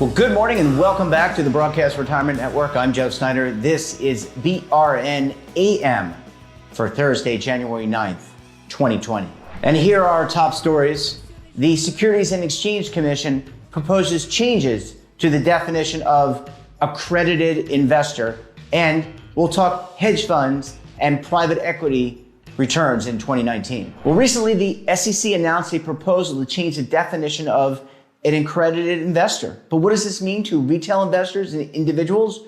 Well, good morning and welcome back to the Broadcast Retirement Network. I'm Joe Snyder. This is BRN AM for Thursday, January 9th, 2020. And here are our top stories. The Securities and Exchange Commission proposes changes to the definition of accredited investor, and we'll talk hedge funds and private equity returns in 2019. Well, recently the SEC announced a proposal to change the definition of an accredited investor. But what does this mean to retail investors and individuals?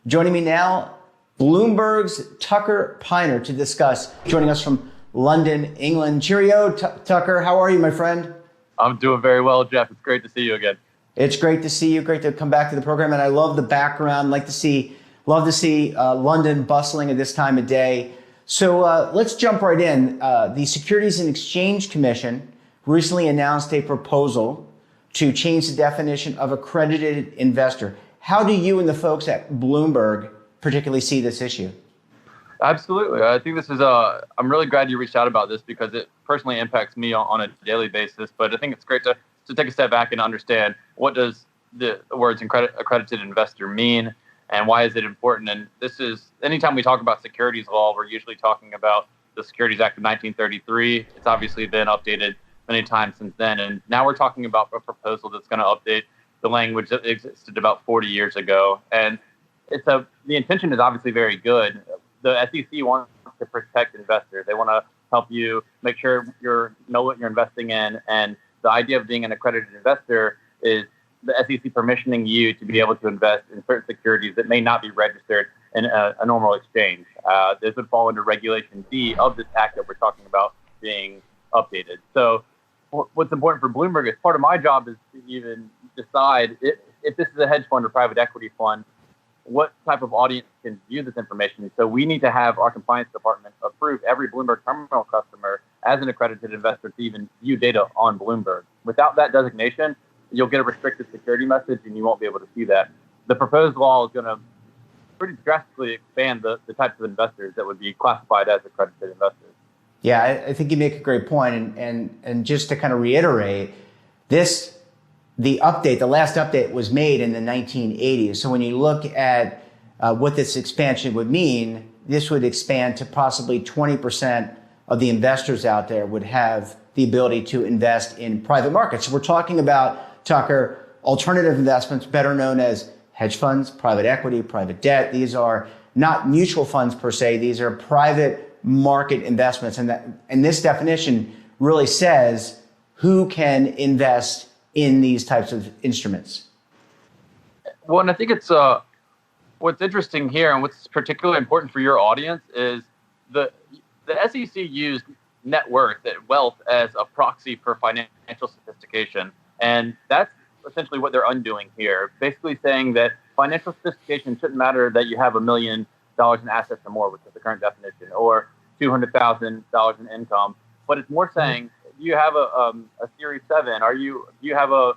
Joining me now, Bloomberg's Tucker Piner to discuss, joining us from London, England. Cheerio, Tucker. How are you, my friend? I'm doing very well, Jeff. It's great to see you again. It's great to see you. Great to come back to the program. And I love the background. Love to see London bustling at this time of day. So let's jump right in. The Securities and Exchange Commission recently announced a proposal to change the definition of accredited investor. How do you and the folks at Bloomberg particularly see this issue? Absolutely. I think this is I'm really glad you reached out about this because it personally impacts me on a daily basis. But I think it's great to take a step back and understand what does the words accredited investor mean and why is it important. And this is, anytime we talk about securities law, we're usually talking about the Securities Act of 1933. It's obviously been updated many times since then. And now we're talking about a proposal that's going to update the language that existed about 40 years ago. And the intention is obviously very good. The SEC wants to protect investors. They want to help you make sure you know what you're investing in. And the idea of being an accredited investor is the SEC permissioning you to be able to invest in certain securities that may not be registered in a normal exchange. This would fall under Regulation D of this act that we're talking about being updated. So what's important for Bloomberg is part of my job is to even decide if this is a hedge fund or private equity fund, what type of audience can view this information. So we need to have our compliance department approve every Bloomberg terminal customer as an accredited investor to even view data on Bloomberg. Without that designation, you'll get a restricted security message and you won't be able to see that. The proposed law is going to pretty drastically expand the types of investors that would be classified as accredited investors. Yeah, I think you make a great point. And just to kind of reiterate, the last update was made in the 1980s. So when you look at what this expansion would mean, this would expand to possibly 20% of the investors out there would have the ability to invest in private markets. So we're talking about, Tucker, alternative investments, better known as hedge funds, private equity, private debt. These are not mutual funds per se. These are private market investments. And this definition really says who can invest in these types of instruments. Well, and I think it's what's interesting here and what's particularly important for your audience is the SEC used net worth, wealth, as a proxy for financial sophistication. And that's essentially what they're undoing here, basically saying that financial sophistication shouldn't matter that you have $1 million in assets or more, which is the current definition, or $200,000 in income. But it's more saying, do you have a Series 7? Do you have a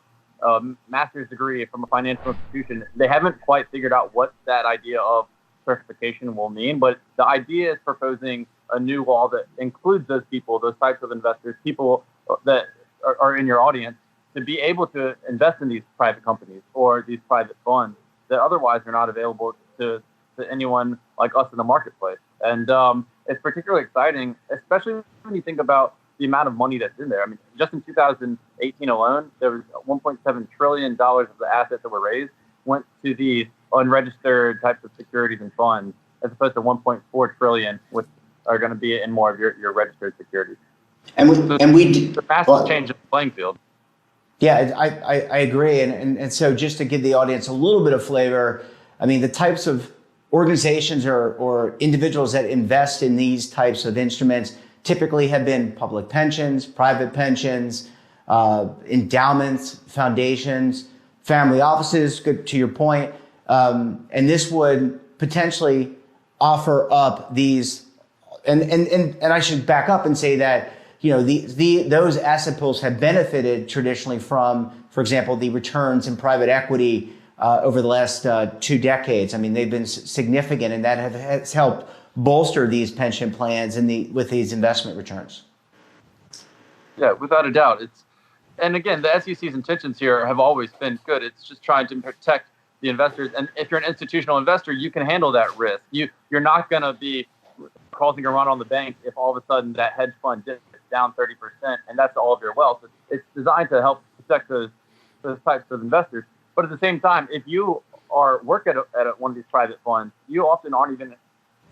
master's degree from a financial institution? They haven't quite figured out what that idea of certification will mean, but the idea is proposing a new law that includes those people, those types of investors, people that are in your audience, to be able to invest in these private companies or these private funds that otherwise are not available to anyone like us in the marketplace. And it's particularly exciting, especially when you think about the amount of money that's in there. I mean, just in 2018 alone, there was $1.7 trillion of the assets that were raised went to these unregistered types of securities and funds, as opposed to 1.4 trillion, which are going to be in more of your registered securities. The massive change in the playing field. Yeah, I agree. And so just to give the audience a little bit of flavor, I mean, the types of organizations or individuals that invest in these types of instruments typically have been public pensions, private pensions, endowments, foundations, family offices, good to your point. And this would potentially offer up these, and I should back up and say that, you know, those asset pools have benefited traditionally from, for example, the returns in private equity over the last 2 decades. I mean, they've been significant, and that has helped bolster these pension plans with these investment returns. Yeah, without a doubt. and again, the SEC's intentions here have always been good. It's just trying to protect the investors. And if you're an institutional investor, you can handle that risk. You're not going to be causing a run on the bank if all of a sudden that hedge fund dips down 30% and that's all of your wealth. It's designed to help protect those types of investors. But at the same time, if you work at one of these private funds, you often aren't even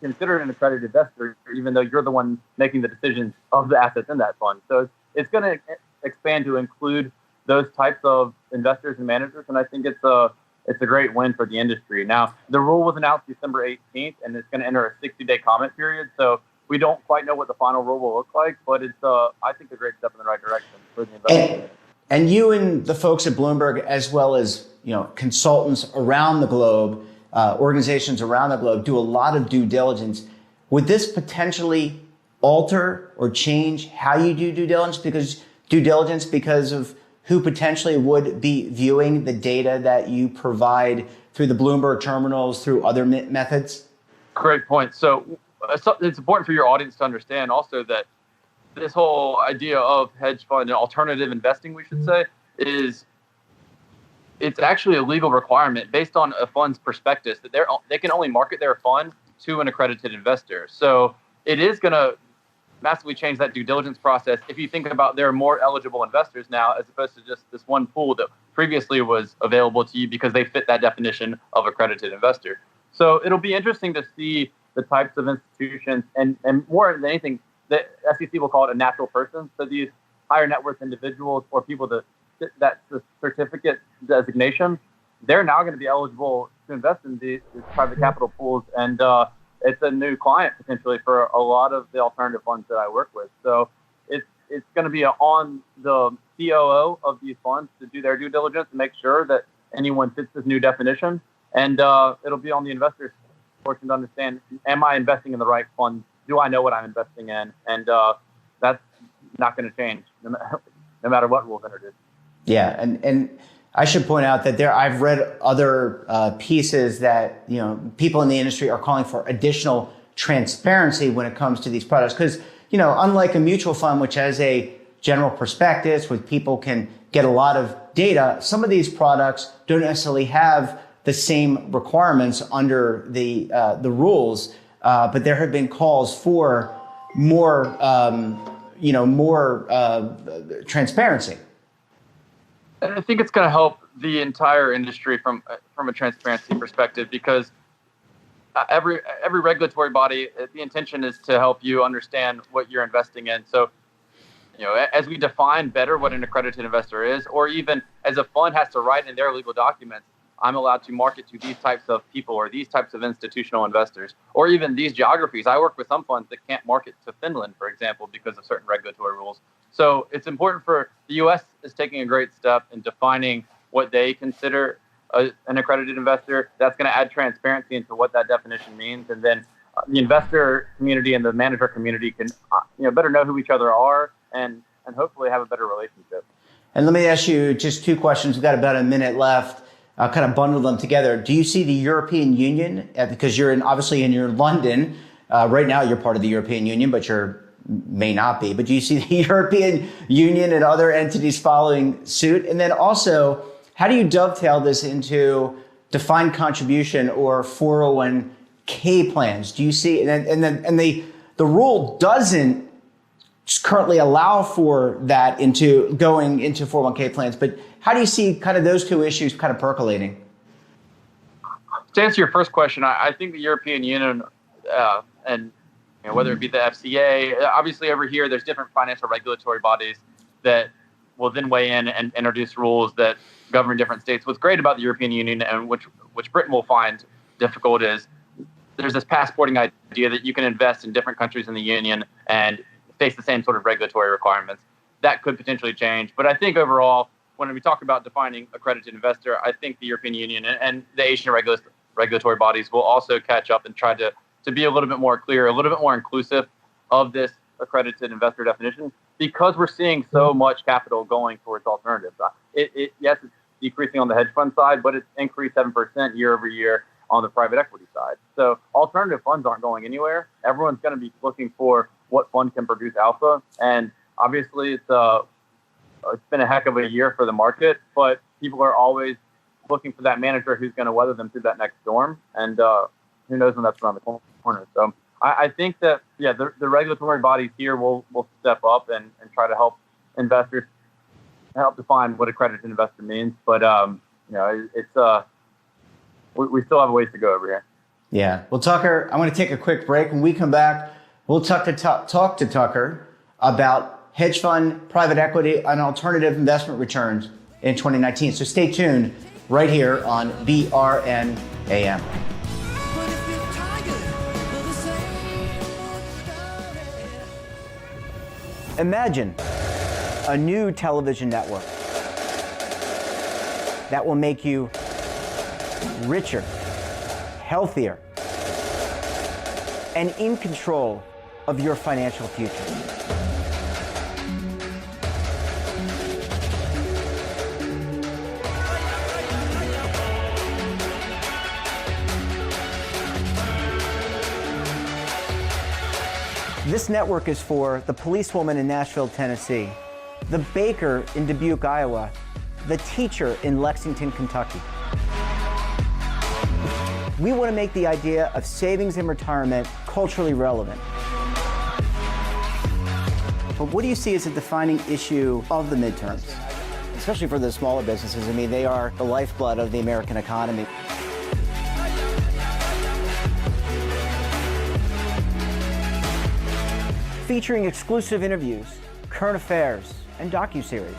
considered an accredited investor, even though you're the one making the decisions of the assets in that fund. So it's going to expand to include those types of investors and managers, and I think it's a great win for the industry. Now, the rule was announced December 18th, and it's going to enter a 60-day comment period. So we don't quite know what the final rule will look like, but it's I think a great step in the right direction for the investors. And you and the folks at Bloomberg, as well as consultants around the globe, organizations around the globe, do a lot of due diligence. Would this potentially alter or change how you do due diligence because of who potentially would be viewing the data that you provide through the Bloomberg terminals, through other methods? Great point. So it's important for your audience to understand also that this whole idea of hedge fund and alternative investing, we should say, it's actually a legal requirement based on a fund's prospectus that they can only market their fund to an accredited investor. So it is going to massively change that due diligence process if you think about there are more eligible investors now as opposed to just this one pool that previously was available to you because they fit that definition of accredited investor. So it'll be interesting to see the types of institutions and more than anything, the SEC will call it a natural person. So these higher net worth individuals or people that's the certificate designation, they're now going to be eligible to invest in these private capital pools. And it's a new client potentially for a lot of the alternative funds that I work with. So it's going to be on the COO of these funds to do their due diligence and make sure that anyone fits this new definition. And it'll be on the investors' portion to understand, am I investing in the right fund? Do I know what I'm investing in? And that's not going to change no matter what rules introduced. Yeah, and I should point out that I've read other pieces that people in the industry are calling for additional transparency when it comes to these products, because unlike a mutual fund, which has a general prospectus where people can get a lot of data, some of these products don't necessarily have the same requirements under the rules, but there have been calls for more transparency. And I think it's going to help the entire industry from a transparency perspective, because every regulatory body, the intention is to help you understand what you're investing in. So, as we define better what an accredited investor is, or even as a fund has to write in their legal documents, I'm allowed to market to these types of people or these types of institutional investors, or even these geographies. I work with some funds that can't market to Finland, for example, because of certain regulatory rules. So it's important for the U.S. is taking a great step in defining what they consider an accredited investor. That's going to add transparency into what that definition means. And then the investor community and the manager community can better know who each other are and hopefully have a better relationship. And let me ask you just two questions. We've got about a minute left. Kind of bundle them together. Do you see the European Union, because you're obviously in London, right now you're part of the European Union, but may not be, but do you see the European Union and other entities following suit? And then also, how do you dovetail this into defined contribution or 401k plans? Do you see, and the rule doesn't currently allow for that going into 401k plans, but how do you see kind of those two issues kind of percolating? To answer your first question, I think the European Union and whether it be the FCA, obviously over here there's different financial regulatory bodies that will then weigh in and introduce rules that govern different states. What's great about the European Union, and which Britain will find difficult, is there's this passporting idea that you can invest in different countries in the Union and face the same sort of regulatory requirements. That could potentially change. But I think overall, when we talk about defining accredited investor, I think the European Union and the Asian regulatory bodies will also catch up and try to be a little bit more clear, a little bit more inclusive of this accredited investor definition, because we're seeing so much capital going towards alternatives. Yes, it's decreasing on the hedge fund side, but it's increased 7% year over year on the private equity side. So alternative funds aren't going anywhere. Everyone's going to be looking for what fund can produce alpha. And obviously it's it's been a heck of a year for the market, but people are always looking for that manager who's going to weather them through that next storm. And who knows when that's around the corner. So I think that, the regulatory bodies here will step up and try to help investors, help define what accredited investor means. But, it's we still have a ways to go over here. Yeah. Well, Tucker, I'm going to take a quick break. When we come back, we'll talk to Tucker about hedge fund, private equity, and alternative investment returns in 2019. So stay tuned right here on BRN AM. Imagine a new television network that will make you richer, healthier, and in control of your financial future. This network is for the policewoman in Nashville, Tennessee, the baker in Dubuque, Iowa, the teacher in Lexington, Kentucky. We want to make the idea of savings and retirement culturally relevant. But what do you see as a defining issue of the midterms, especially for the smaller businesses? I mean, they are the lifeblood of the American economy. Featuring exclusive interviews, current affairs, and docuseries.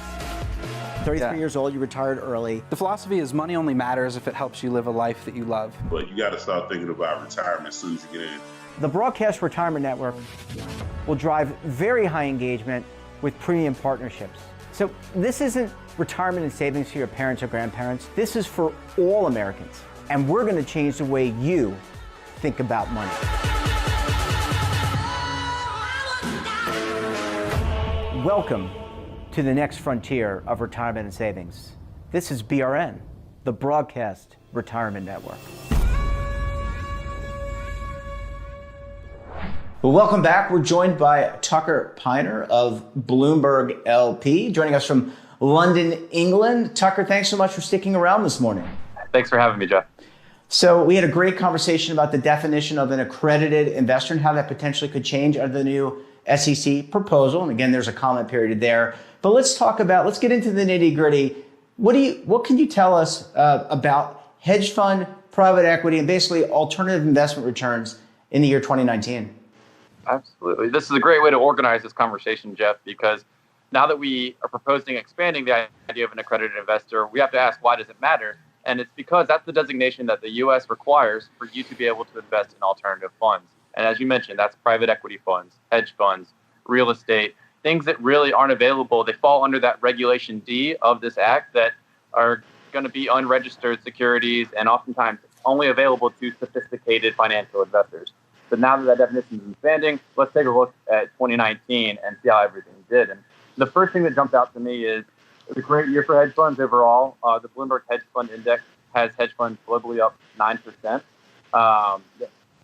33 years old, you retired early. The philosophy is money only matters if it helps you live a life that you love. But you got to start thinking about retirement as soon as you get in. The Broadcast Retirement Network will drive very high engagement with premium partnerships. So this isn't retirement and savings for your parents or grandparents. This is for all Americans. And we're going to change the way you think about money. Welcome to the next frontier of retirement and savings. This is BRN, the Broadcast Retirement Network. Well, welcome back. We're joined by Tucker Piner of Bloomberg LP, joining us from London, England. Tucker, thanks so much for sticking around this morning. Thanks for having me, Jeff. So we had a great conversation about the definition of an accredited investor and how that potentially could change under the new SEC proposal. And again, there's a comment period there. But let's get into the nitty gritty. What can you tell us about hedge fund, private equity, and basically alternative investment returns in the year 2019? Absolutely. This is a great way to organize this conversation, Jeff, because now that we are proposing expanding the idea of an accredited investor, we have to ask, why does it matter? And it's because that's the designation that the U.S. requires for you to be able to invest in alternative funds. And as you mentioned, that's private equity funds, hedge funds, real estate, things that really aren't available. They fall under that Regulation D of this act that are going to be unregistered securities and oftentimes only available to sophisticated financial investors. But now that that definition is expanding, let's take a look at 2019 and see how everything did. And the first thing that jumped out to me is it was a great year for hedge funds overall. The Bloomberg Hedge Fund Index has hedge funds globally up 9%.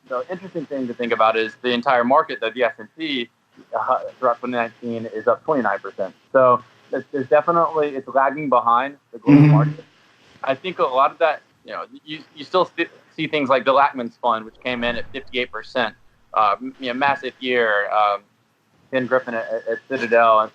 The interesting thing to think about is the entire market, the S&P, throughout 2019 is up 29%. So there's definitely, it's lagging behind the global market. I think a lot of that, you still see things like Bill Ackman's fund, which came in at 58%, massive year. Ken Griffin at Citadel,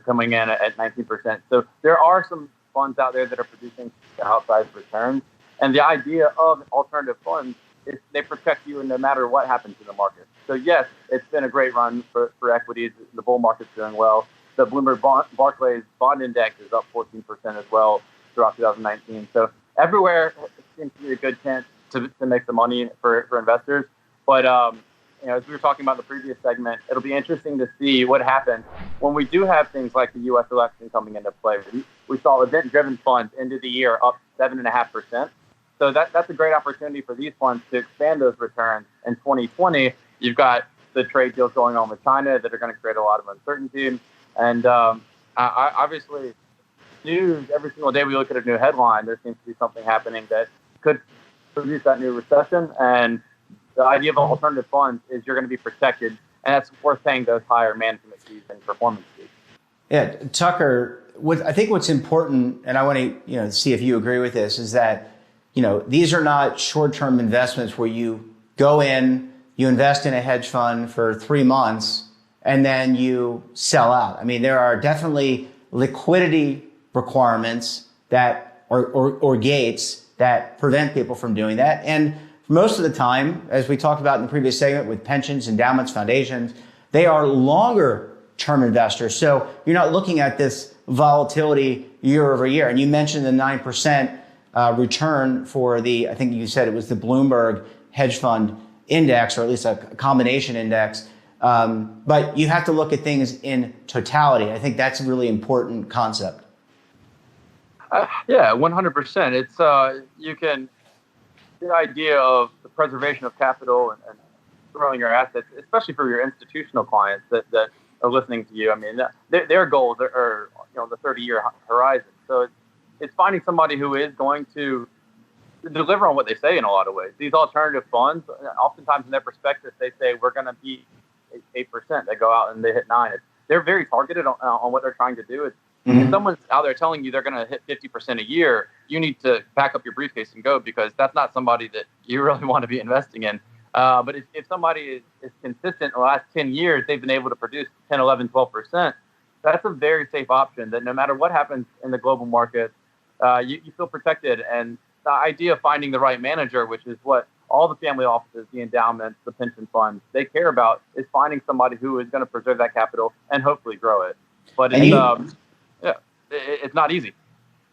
coming in at 19%. So there are some funds out there that are producing outsized returns. And the idea of alternative funds is they protect you no matter what happens in the market. So yes, it's been a great run for equities. The bull market's doing well. The Bloomberg Barclays Bond Index is up 14% as well throughout 2019. So everywhere it seems to be a good chance to make some money for investors. But as we were talking about in the previous segment, it'll be interesting to see what happens when we do have things like the U.S. election coming into play. We saw event-driven funds into the year up 7.5%. So that's a great opportunity for these funds to expand those returns. In 2020, you've got the trade deals going on with China that are going to create a lot of uncertainty. And obviously, news, every single day we look at a new headline, there seems to be something happening that could produce that new recession. And the idea of alternative funds is you're going to be protected. And that's worth paying those higher management fees and performance fees. Yeah, Tucker, I think what's important, and I want to see if you agree with this, is that these are not short-term investments where you go in, you invest in a hedge fund for 3 months, and then you sell out. I mean, there are definitely liquidity requirements that or gates that prevent people from doing that. And most of the time, as we talked about in the previous segment with pensions, endowments, foundations, they are longer term investors. So you're not looking at this volatility year over year. And you mentioned the 9% return for I think you said it was the Bloomberg hedge fund index, or at least a combination index. But you have to look at things in totality. I think that's a really important concept. Yeah, 100%. It's the idea of the preservation of capital and growing your assets, especially for your institutional clients that are listening to you. I mean, their goals are the 30-year horizon. So it's finding somebody who is going to deliver on what they say in a lot of ways. These alternative funds, oftentimes in their prospectus, they say we're going to be 8%. They go out and they hit 9%. They're very targeted on what they're trying to do. If someone's out there telling you they're going to hit 50% a year, you need to pack up your briefcase and go, because that's not somebody that you really want to be investing in. But if somebody is consistent in the last 10 years, they've been able to produce 10, 11, 12%, that's a very safe option that no matter what happens in the global market, you feel protected. And the idea of finding the right manager, which is what all the family offices, the endowments, the pension funds, they care about, is finding somebody who is going to preserve that capital and hopefully grow it. But it's not easy.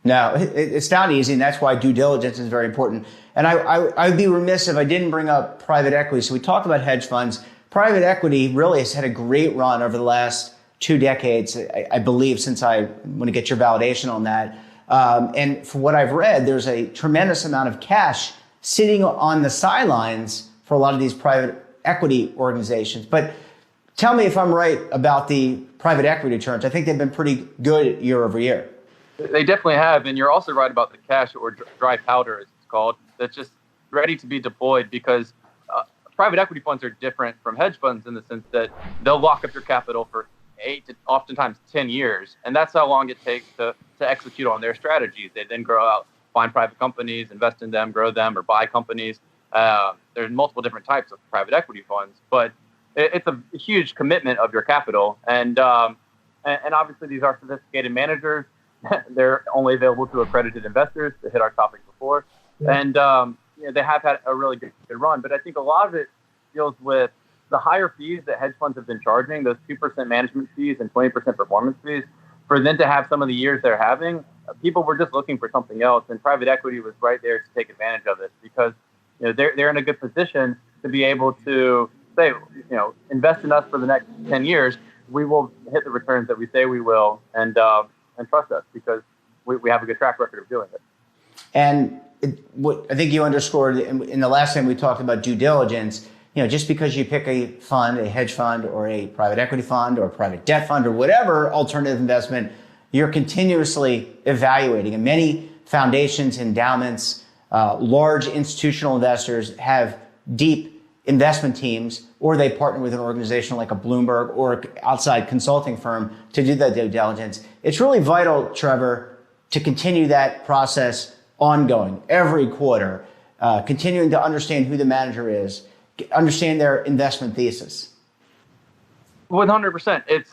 No, it's not easy, and that's why due diligence is very important. And I would be remiss if I didn't bring up private equity. So we talked about hedge funds. Private equity really has had a great run over the last 2 decades, I believe, since I want to get your validation on that. And from what I've read, there's a tremendous amount of cash sitting on the sidelines for a lot of these private equity organizations. But tell me if I'm right about the private equity returns. I think they've been pretty good year over year. They definitely have. And you're also right about the cash, or dry powder, as it's called, that's just ready to be deployed, because private equity funds are different from hedge funds in the sense that they'll lock up your capital for 8 to oftentimes 10 years. And that's how long it takes to execute on their strategies. They then grow out, find private companies, invest in them, grow them, or buy companies. There's multiple different types of private equity funds, but it's a huge commitment of your capital. And obviously these are sophisticated managers. They're only available to accredited investors, to hit our topic before. And they have had a really good run. But I think a lot of it deals with the higher fees that hedge funds have been charging, those 2% management fees and 20% performance fees. For them to have some of the years they're having, people were just looking for something else. And private equity was right there to take advantage of it, because they're in a good position to be able to say, invest in us for the next 10 years. We will hit the returns that we say we will, and trust us, because we have a good track record of doing it. And what I think you underscored in the last time we talked about due diligence, just because you pick a fund, a hedge fund or a private equity fund or a private debt fund or whatever alternative investment, you're continuously evaluating. And many foundations, endowments, large institutional investors have deep investment teams, or they partner with an organization like a Bloomberg or outside consulting firm to do that due diligence. It's really vital, Trevor, to continue that process ongoing every quarter, continuing to understand who the manager is, understand their investment thesis. 100%. It's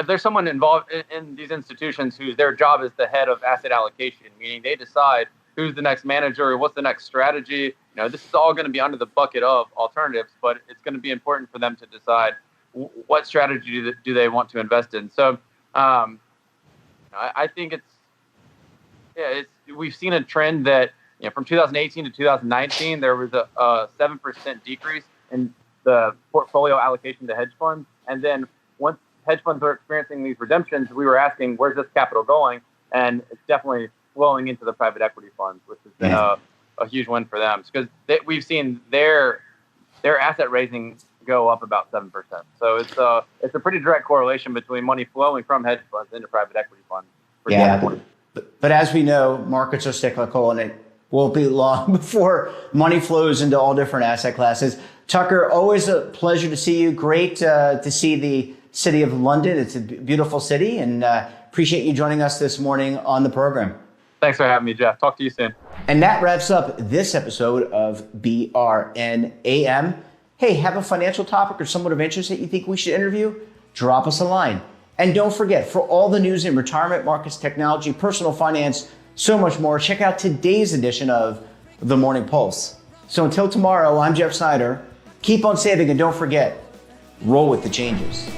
there's someone involved in these institutions whose their job is the head of asset allocation, meaning they decide who's the next manager, what's the next strategy. This is all going to be under the bucket of alternatives, but it's going to be important for them to decide what strategy do they want to invest in. So I think we've seen a trend that from 2018 to 2019, there was a 7% decrease in the portfolio allocation to hedge funds. And then once hedge funds were experiencing these redemptions, we were asking, where's this capital going? And it's definitely flowing into the private equity funds, which has been a huge win for them, because we've seen their asset raising go up about 7%. So it's a pretty direct correlation between money flowing from hedge funds into private equity funds. But as we know, markets are cyclical, and it won't be long before money flows into all different asset classes. Tucker, always a pleasure to see you. Great to see the city of London. It's a beautiful city, and Appreciate you joining us this morning on the program. Thanks for having me, Jeff. Talk to you soon. And that wraps up this episode of BRN AM. Hey, have a financial topic or someone of interest that you think we should interview? Drop us a line. And don't forget, for all the news in retirement, markets, technology, personal finance, so much more, check out today's edition of The Morning Pulse. So until tomorrow, I'm Jeff Snyder. Keep on saving and don't forget, roll with the changes.